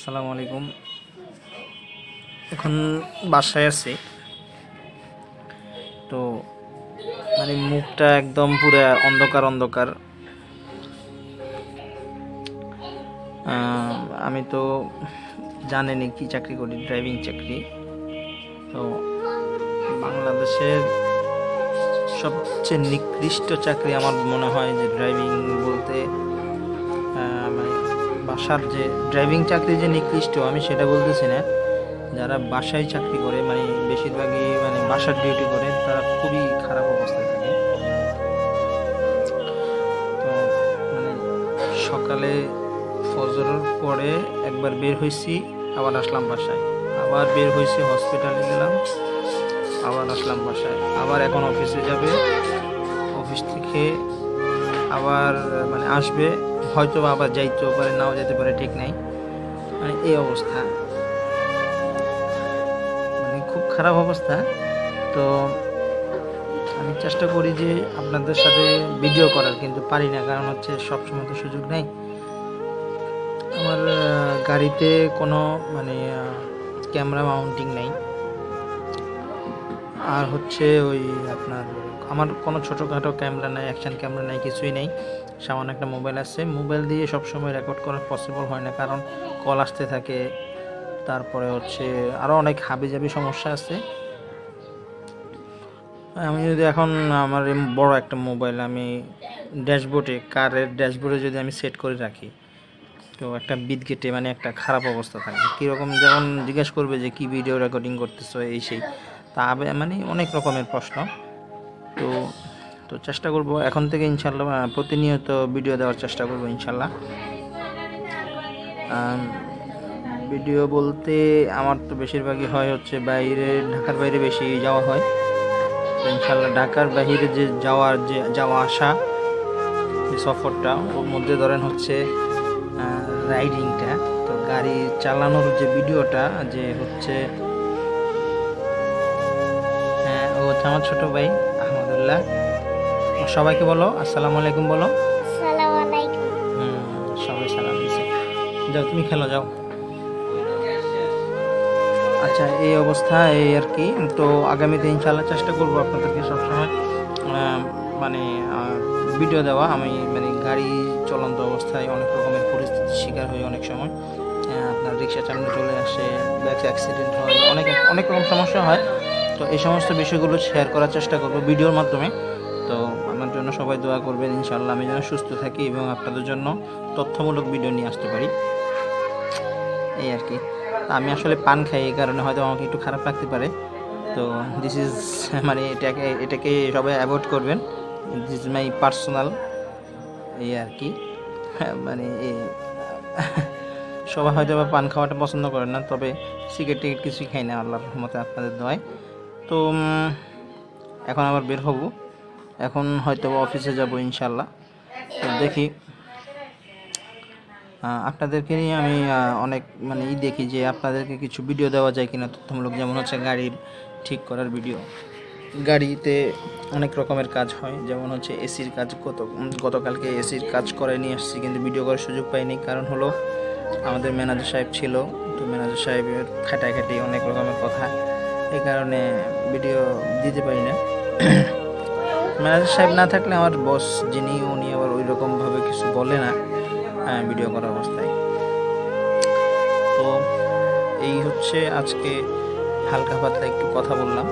আসসালামু আলাইকুম। এখন বাসায় আছি, তো মানে মুখটা একদম পুরো অন্ধকার অন্ধকার। আমি তো জানেনই কি চাকরি করি, ড্রাইভিং চাকরি। তো বাংলাদেশের সবচেয়ে নিকৃষ্ট চাকরি আমার মনে হয় যে ড্রাইভিং বলতে, মানে বাসার যে ড্রাইভিং চাকরি যে নিকৃষ্ট আমি সেটা বলতেছি না। যারা বাসায় চাকরি করে, মানে বেশিরভাগই মানে বাসার ডিউটি করে, তারা খুবই খারাপ অবস্থায় থাকে। তো মানে সকালে ফজরের পরে একবার বের হয়েছি, আবার আসলাম বাসায়, আবার বের হয়েছি, হসপিটালে গেলাম, আবার আসলাম বাসায়, আবার এখন অফিসে যাবে, অফিস থেকে আবার মানে আসবে, হয়তো আবার যাইতেও পারে, নাও যেতে পারে, ঠিক নাই। মানে এই অবস্থা, মানে খুব খারাপ অবস্থা। তো আমি চেষ্টা করি যে আপনাদের সাথে ভিডিও করার, কিন্তু পারি না, কারণ হচ্ছে সবসময় তো সুযোগ নেই। আমার গাড়িতে কোনো মানে ক্যামেরা মাউন্টিং নেই, আর হচ্ছে ওই আপনার আমার কোনো ছোটোখাটো ক্যামেরা নেই, অ্যাকশন ক্যামেরা নেই, কিছুই নেই। সামান্য একটা মোবাইল আছে, মোবাইল দিয়ে সবসময় রেকর্ড করা পসিবল হয় না, কারণ কল আসতে থাকে, তারপরে হচ্ছে আরও অনেক হাবিজাবি সমস্যা আছে। আমি যদি এখন আমার বড় একটা মোবাইল আমি ড্যাশবোর্ডে, কারের ড্যাশবোর্ডে যদি আমি সেট করে রাখি, তো একটা বিদঘেটে মানে একটা খারাপ অবস্থা থাকবে। কীরকম, যেমন জিজ্ঞেস করবে যে কি ভিডিও রেকর্ডিং করতেছো, এই সেই, তা মানে অনেক রকমের প্রশ্ন। তো তো চেষ্টা করব এখন থেকে ইনশাল্লাহ প্রতিনিয়ত ভিডিও দেওয়ার চেষ্টা করব ইনশাল্লাহ। ভিডিও বলতে আমার তো বেশিরভাগই হয় হচ্ছে বাইরে, ঢাকার বাইরে বেশি যাওয়া হয়। তো ইনশাল্লাহ ঢাকার বাইরে যে যাওয়া আসা যে সফরটা, ওর মধ্যে ধরেন হচ্ছে রাইডিংটা, তো গাড়ি চালানোর যে ভিডিওটা যে হচ্ছে, হ্যাঁ ও হচ্ছে আমার ছোট ভাই আহমদুল্লাহ। সবাইকে বলো আসসালামু আলাইকুম, বলো আসসালামু আলাইকুম। সবাই সালাম দিছে। যাও তুমি খেলো, যাও। আচ্ছা, এই অবস্থা, এই আর কি। তো আগামীতে ইনশাল্লাহ চেষ্টা করবো আপনাদেরকে সবসময় মানে ভিডিও দেওয়া। আমি মানে গাড়ি চলন্ত অবস্থায় অনেক রকমের পরিস্থিতির শিকার হই, অনেক সময় আপনার রিক্সা সামনে চলে আসে, ব্যাক অ্যাক্সিডেন্ট হয়, অনেক রকম সমস্যা হয়। তো এই সমস্ত বিষয়গুলো শেয়ার করার চেষ্টা করবো ভিডিওর মাধ্যমে। তো আমার জন্য সবাই দোয়া করবেন ইনশাল্লাহ, আমি যেন সুস্থ থাকি এবং আপনাদের জন্য তথ্যমূলক ভিডিও নিয়ে আসতে পারি, এই আর কি। আমি আসলে পান খাই, এই কারণে হয়তো আমাকে একটু খারাপ লাগতে পারে। তো দিস ইজ মানে এটাকে সবাই অ্যাভয়েড করবেন, দিস ইজ মাই পার্সোনাল, এই আর কি। মানে এই সবাই হয়তো বা পান খাওয়াটা পছন্দ করেন না, তবে সিগারেট টিগারেট কিছুই খাই না আল্লাহর রহমতে, আপনাদের দোয়ায়। তো এখন আবার বের হব, এখন হয়তো অফিসে যাব ইনশাল্লাহ। তো দেখি, আপনাদেরকে নিয়ে আমি অনেক মানে দেখি যে আপনাদেরকে কিছু ভিডিও দেওয়া যায় কিনা তথ্যমূলক, যেমন হচ্ছে গাড়ির ঠিক করার ভিডিও। গাড়িতে অনেক রকমের কাজ হয়, যেমন হচ্ছে এসির কাজ। গতকালকে এসির কাজ করে নিয়ে আসছি, কিন্তু ভিডিও করার সুযোগ পাইনি, কারণ হলো আমাদের ম্যানেজার সাহেব ছিল, তো ম্যানেজার সাহেবের খাটাখাটি অনেক রকমের কথা, এই কারণে ভিডিও দিতে পারি না। ম্যানেজার সাহেব না থাকলে আমার বস যিনি, উনি আবার ওই রকমভাবে কিছু বলে না ভিডিও করা অবস্থায়। তো এই হচ্ছে আজকে হালকা পাতলা একটু কথা বললাম।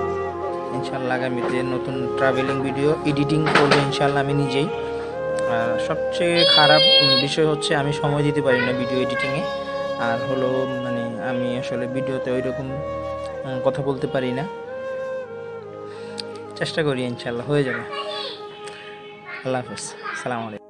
ইনশাল্লাহ আগামীতে নতুন ট্রাভেলিং ভিডিও এডিটিং করবো ইনশাল্লাহ আমি নিজেই। আর সবচেয়ে খারাপ বিষয় হচ্ছে আমি সময় দিতে পারি না ভিডিও এডিটিংয়ে, আর হলো মানে আমি আসলে ভিডিওতে ওই রকম কথা বলতে পারি না। চেষ্টা করি ইনশাল্লাহ হয়ে যাবে। আল্লাহ হাফেজ, আসসালামু আলাইকুম।